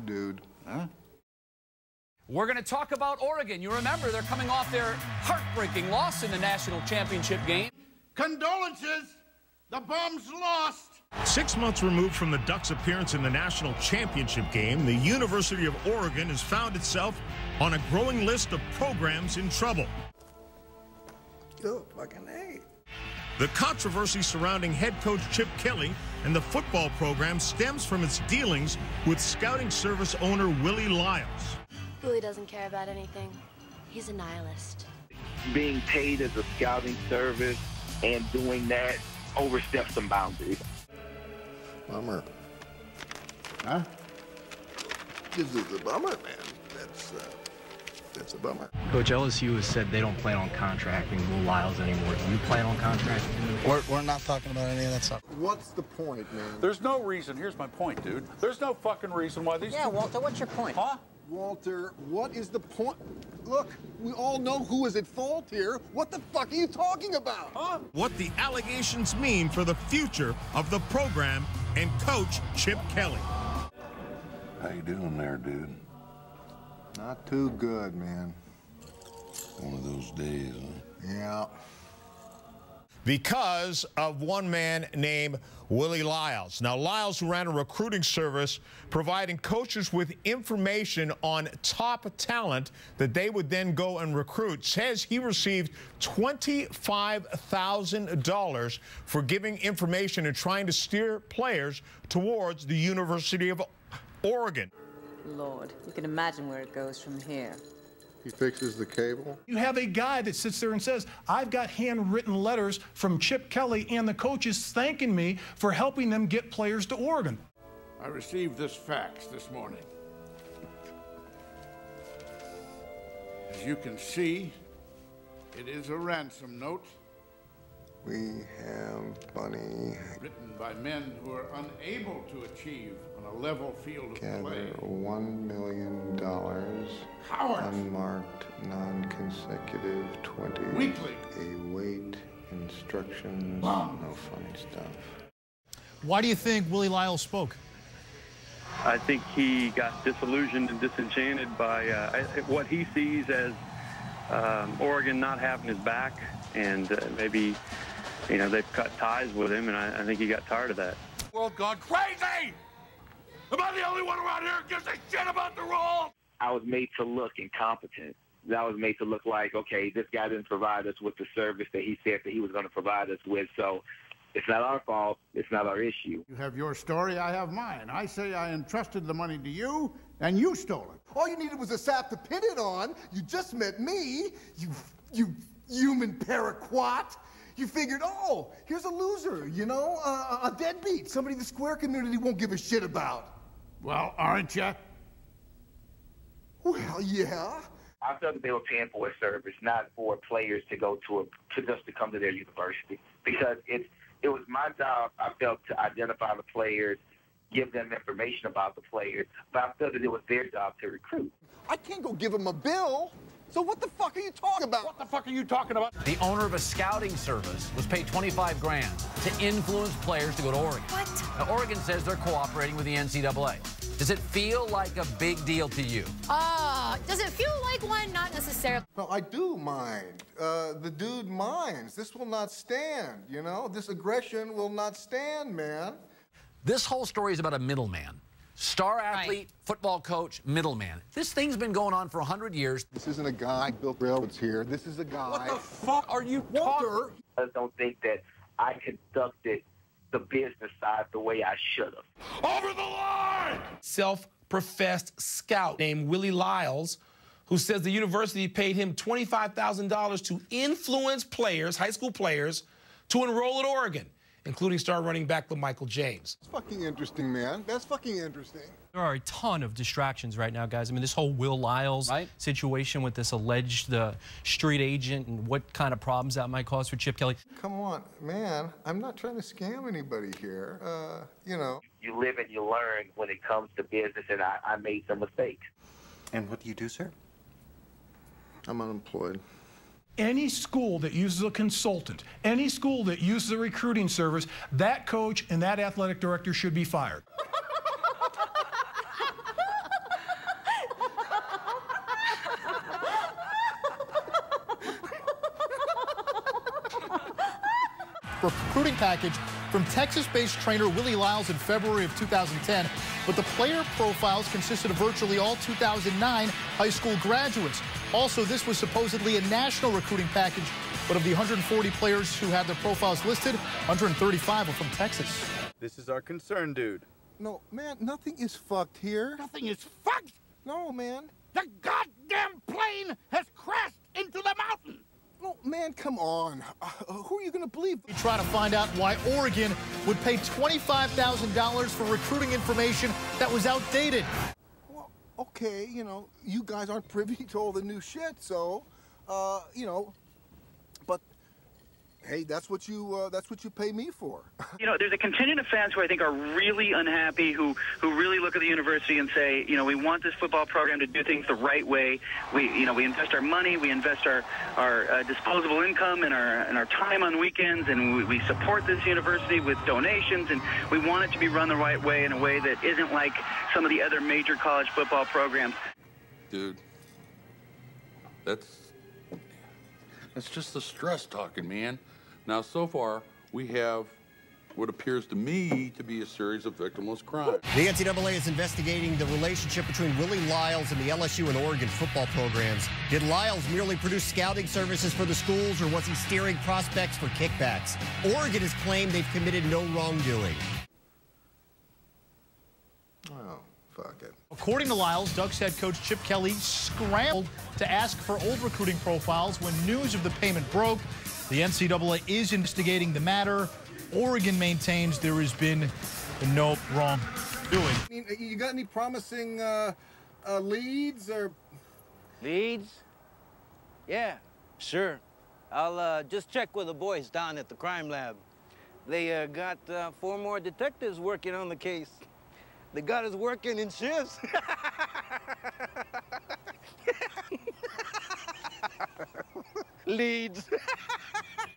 dude. Huh? We're going to talk about Oregon. You remember they're coming off their heartbreaking loss in the national championship game. Condolences! The Bums lost! 6 months removed from the Ducks' appearance in the national championship game, the University of Oregon has found itself on a growing list of programs in trouble. Oh, fucking A. The controversy surrounding head coach Chip Kelly and the football program stems from its dealings with scouting service owner Willie Lyles. Willie doesn't care about anything. He's a nihilist. Being paid as a scouting service and doing that oversteps some boundaries. Bummer. Huh? This is a bummer, man. That's a bummer. Coach, LSU has said they don't plan on contracting Will Lyles anymore. Do you plan on contracting him? We're not talking about any of that stuff. What's the point, man? There's no reason. Here's my point, dude. There's no fucking reason why these... Yeah, Walter, what's your point? Huh? Walter, what is the point? Look, we all know who is at fault here. What the fuck are you talking about? Huh? What the allegations mean for the future of the program and coach Chip Kelly. How you doing there, dude? Not too good, man. One of those days, huh? Yeah. Because of one man named Willie Lyles. Now, Lyles, who ran a recruiting service providing coaches with information on top talent that they would then go and recruit, says he received $25,000 for giving information and trying to steer players towards the University of Oregon. Lord, you can imagine where it goes from here. He fixes the cable. You have a guy that sits there and says, I've got handwritten letters from Chip Kelly and the coaches thanking me for helping them get players to Oregon. I received this fax this morning. As you can see, it is a ransom note. We have money. Written by men who are unable to achieve on a level field of Gather play. $1 million. Howard! Unmarked, non-consecutive, 20. Weekly. Await instructions. Bums. No funny stuff. Why do you think Willie Lyles spoke? I think he got disillusioned and disenchanted by what he sees as Oregon not having his back, and maybe, you know, they've cut ties with him, and I think he got tired of that. World gone crazy! Am I the only one around here who gives a shit about the rules? I was made to look incompetent. I was made to look like, okay, this guy didn't provide us with the service that he said that he was going to provide us with, so it's not our fault, it's not our issue. You have your story, I have mine. I say I entrusted the money to you, and you stole it. All you needed was a sap to pin it on. You just met me, you human paraquat. You figured, oh, here's a loser, you know, a deadbeat, somebody the square community won't give a shit about. Well, aren't you? Well, yeah. I felt that they were paying for a service, not for players to go to just to come to their university, because it was my job, I felt, to identify the players, give them information about the players, but I felt that it was their job to recruit. I can't go give them a bill. So what the fuck are you talking about? What the fuck are you talking about? The owner of a scouting service was paid $25 grand to influence players to go to Oregon. What? Now, Oregon says they're cooperating with the NCAA. Does it feel like a big deal to you? Does it feel like one? Not necessarily. No, I do mind. The dude minds. This will not stand, you know? This aggression will not stand, man. This whole story is about a middleman. Star athlete, Right. football coach, middleman. This thing's been going on for 100 years. This isn't a guy built railroads here. This is a guy. What the fuck are you Walter? I just don't think that I conducted the business side the way I should have. Over the line! Self-professed scout named Willie Lyles, who says the university paid him $25,000 to influence players, high school players, to enroll at Oregon, including star running back LaMichael James. That's fucking interesting, man. That's fucking interesting. There are a ton of distractions right now, guys. I mean, this whole Will Lyles situation with this alleged street agent and what kind of problems that might cause for Chip Kelly. Come on, man. I'm not trying to scam anybody here. You know. You live and you learn when it comes to business, and I made some mistakes. And what do you do, sir? I'm unemployed. Any school that uses a consultant, any school that uses a recruiting service, that coach and that athletic director should be fired. for a recruiting package from Texas-based trainer Willie Lyles in February of 2010, but the player profiles consisted of virtually all 2009 high school graduates. Also, this was supposedly a national recruiting package, but of the 140 players who had their profiles listed, 135 were from Texas. This is our concern, dude. No, man, nothing is fucked here. Nothing is fucked! No, man. The goddamn plane has crashed into the mountain! No, man, come on. Who are you going to believe? We try to find out why Oregon would pay $25,000 for recruiting information that was outdated. Well, okay, you know, you guys aren't privy to all the new shit, so, you know, but hey, that's what you pay me for. You know, there's a contingent of fans who I think are really unhappy, who really look at the university and say, you know, we want this football program to do things the right way. We invest our money, we invest our disposable income and our time on weekends, and we support this university with donations, and we want it to be run the right way in a way that isn't like some of the other major college football programs. Dude, that's just the stress talking, man. Now, so far, we have what appears to me to be a series of victimless crimes. The NCAA is investigating the relationship between Willie Lyles and the LSU and Oregon football programs. Did Lyles merely produce scouting services for the schools, or was he steering prospects for kickbacks? Oregon has claimed they've committed no wrongdoing. Oh, fuck it. According to Lyles, Ducks head coach Chip Kelly scrambled to ask for old recruiting profiles when news of the payment broke. The NCAA is investigating the matter. Oregon maintains there has been no wrongdoing. I mean, you got any promising leads or? Leads? Yeah, sure. I'll just check with the boys down at the crime lab. They got 4 more detectives working on the case. They got us working in shifts. Leads.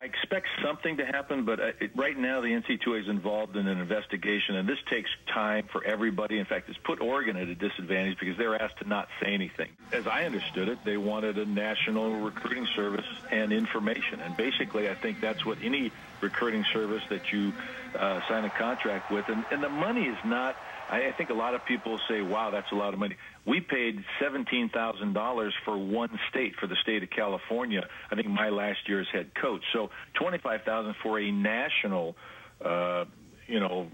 I expect something to happen, but right now the NCAA is involved in an investigation, and this takes time for everybody. In fact, it's put Oregon at a disadvantage because they're asked to not say anything. As I understood it, they wanted a national recruiting service and information, and basically I think that's what any recruiting service that you sign a contract with, and the money is not. I think a lot of people say, wow, that's a lot of money. We paid $17,000 for one state, for the state of California, I think my last year as head coach. So $25,000 for a national, you know,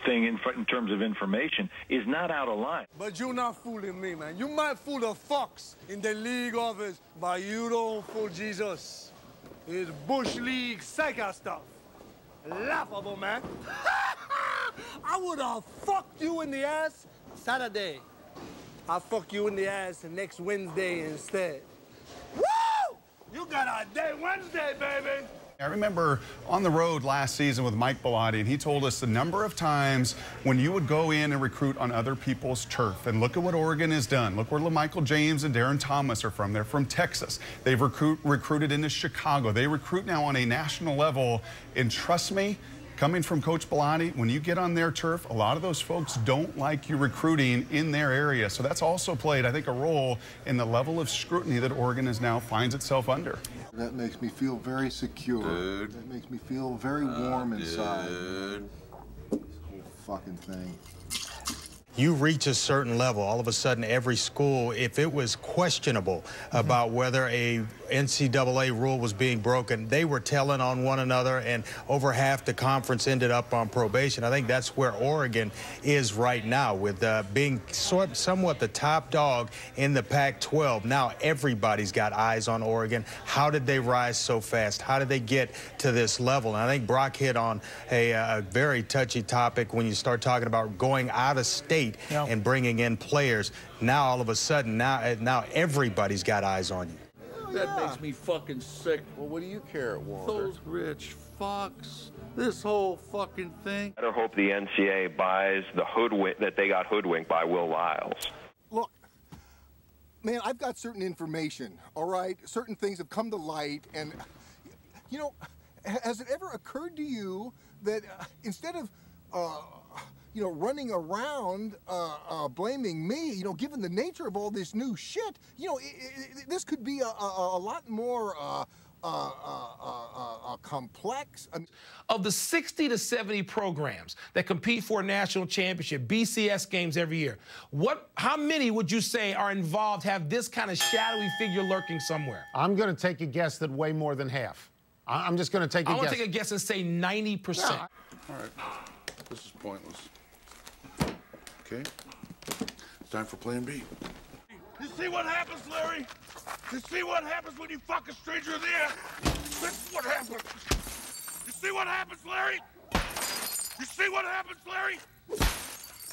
thing in terms of information is not out of line. But you're not fooling me, man. You might fool the fucks in the league office, but you don't fool Jesus. It's Bush League psycho stuff. Laughable, man. I would have fucked you in the ass Saturday. I'll fuck you in the ass next Wednesday instead. Woo! You got a day Wednesday, baby! I remember on the road last season with Mike Bellotti, and he told us the number of times when you would go in and recruit on other people's turf. And look at what Oregon has done. Look where LaMichael James and Darren Thomas are from. They're from Texas. They've recruited into Chicago. They recruit now on a national level. And trust me, coming from Coach Bellotti, when you get on their turf, a lot of those folks don't like you recruiting in their area. So that's also played, I think, a role in the level of scrutiny that Oregon is now finds itself under. That makes me feel very secure. Dude. That makes me feel very warm inside. Dude. This whole fucking thing. You reach a certain level, all of a sudden every school, if it was questionable about whether a NCAA rule was being broken, they were telling on one another, and over half the conference ended up on probation. I think that's where Oregon is right now, with being somewhat the top dog in the Pac-12. Now everybody's got eyes on Oregon. How did they rise so fast? How did they get to this level? And I think Brock hit on a very touchy topic when you start talking about going out of state and bringing in players. Now all of a sudden, now everybody's got eyes on you. That makes me fucking sick. Well, what do you care, Walter? Those rich fucks. This whole fucking thing. I hope the NCAA buys the hoodwink that they got hoodwinked by Will Lyles. Look, man, I've got certain information, all right? Certain things have come to light, and, you know, has it ever occurred to you that instead of, you know, running around blaming me, you know, given the nature of all this new shit, you know, this could be a lot more complex. Of the 60 to 70 programs that compete for a national championship, BCS games every year, how many would you say are involved, have this kind of shadowy figure lurking somewhere? I'm going to take a guess that way more than half. I'm just going to take a guess. I want to take a guess and say 90%. No. All right. This is pointless. Okay. It's time for plan B. You see what happens, Larry? You see what happens when you fuck a stranger in the air? That's what happens. You see what happens, Larry? You see what happens, Larry?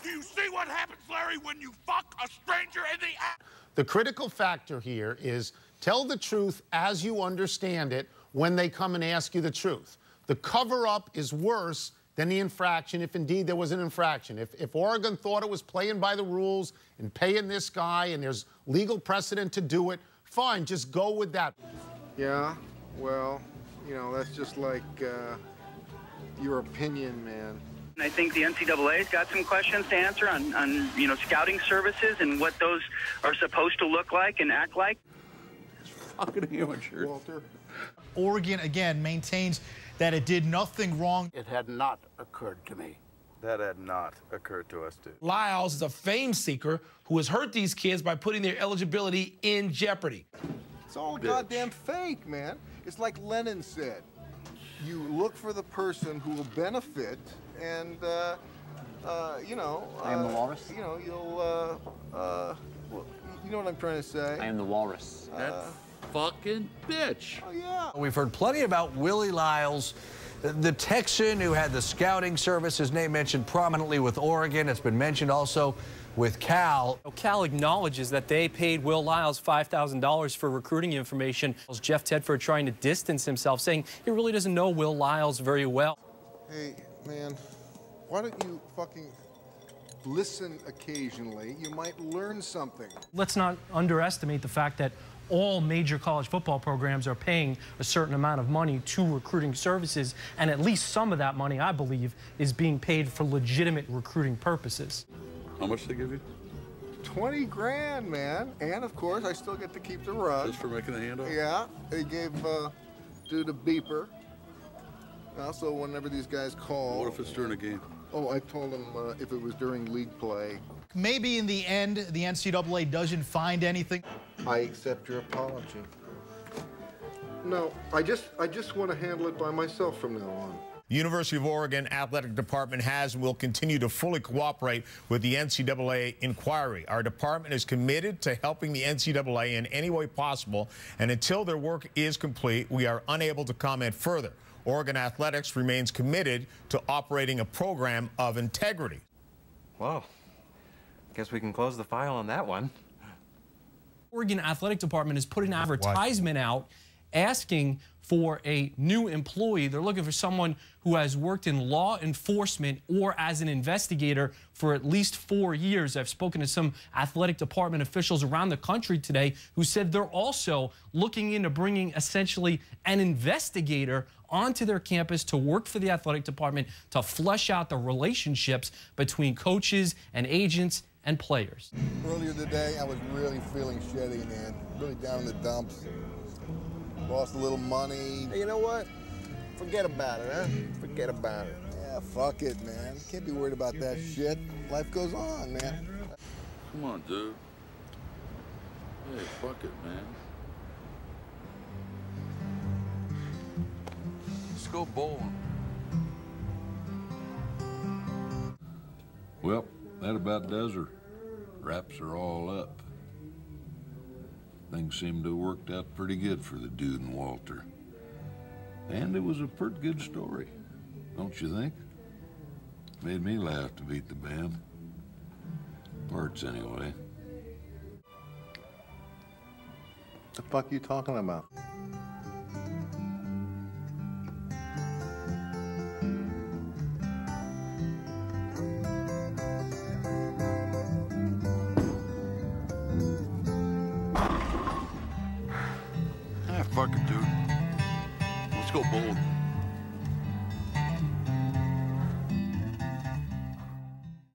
Do you see what happens, Larry, when you fuck a stranger in the air? The critical factor here is tell the truth as you understand it when they come and ask you the truth. The cover-up is worse than the infraction, if indeed there was an infraction. If Oregon thought it was playing by the rules and paying this guy and there's legal precedent to do it, fine, just go with that. Yeah, well, you know, that's just like your opinion, man. I think the NCAA's got some questions to answer on you know, scouting services and what those are supposed to look like and act like. Fucking amateur. Walter. Oregon, again, maintains that it did nothing wrong. It had not occurred to me. That had not occurred to us, dude. Lyles is a fame seeker who has hurt these kids by putting their eligibility in jeopardy. It's all goddamn fake, man. It's like Lenin said. You look for the person who will benefit, and, you know... I am the walrus? You know, you know what I'm trying to say? I am the walrus. That fucking bitch. Oh, yeah. We've heard plenty about Willie Lyles, the Texan who had the scouting service, his name mentioned prominently with Oregon. It's been mentioned also with Cal. Cal acknowledges that they paid Will Lyles $5,000 for recruiting information. Jeff Tedford trying to distance himself, saying he really doesn't know Will Lyles very well. Hey, man, why don't you fucking listen occasionally? You might learn something. Let's not underestimate the fact that all major college football programs are paying a certain amount of money to recruiting services, and at least some of that money, I believe, is being paid for legitimate recruiting purposes. How much they give you? 20 grand, man. And, of course, I still get to keep the rug. Just for making the handoff? Yeah. They gave dude a beeper. Also, whenever these guys call... What if it's during a game? Oh, I told them if it was during league play. Maybe in the end, the NCAA doesn't find anything. I accept your apology. No, I just want to handle it by myself from now on. The University of Oregon Athletic Department has and will continue to fully cooperate with the NCAA inquiry. Our department is committed to helping the NCAA in any way possible, and until their work is complete, we are unable to comment further. Oregon Athletics remains committed to operating a program of integrity. Whoa. Guess we can close the file on that one. Oregon Athletic Department has put an advertisement out asking for a new employee. They're looking for someone who has worked in law enforcement or as an investigator for at least 4 years. I've spoken to some athletic department officials around the country today who said they're also looking into bringing essentially an investigator onto their campus to work for the athletic department to flesh out the relationships between coaches and agents and players. Earlier today, I was really feeling shitty, man. Really down in the dumps. Lost a little money. Hey, you know what? Forget about it, huh? Forget about it. Yeah, fuck it, man. Can't be worried about that shit. Life goes on, man. Come on, dude. Hey, fuck it, man. Let's go bowling. Well, that about does her. Wraps are all up. Things seem to have worked out pretty good for the dude and Walter. And it was a pretty good story, don't you think? Made me laugh to beat the band. Parts, anyway. The fuck you talking about? Fuck it, dude. Let's go bowling.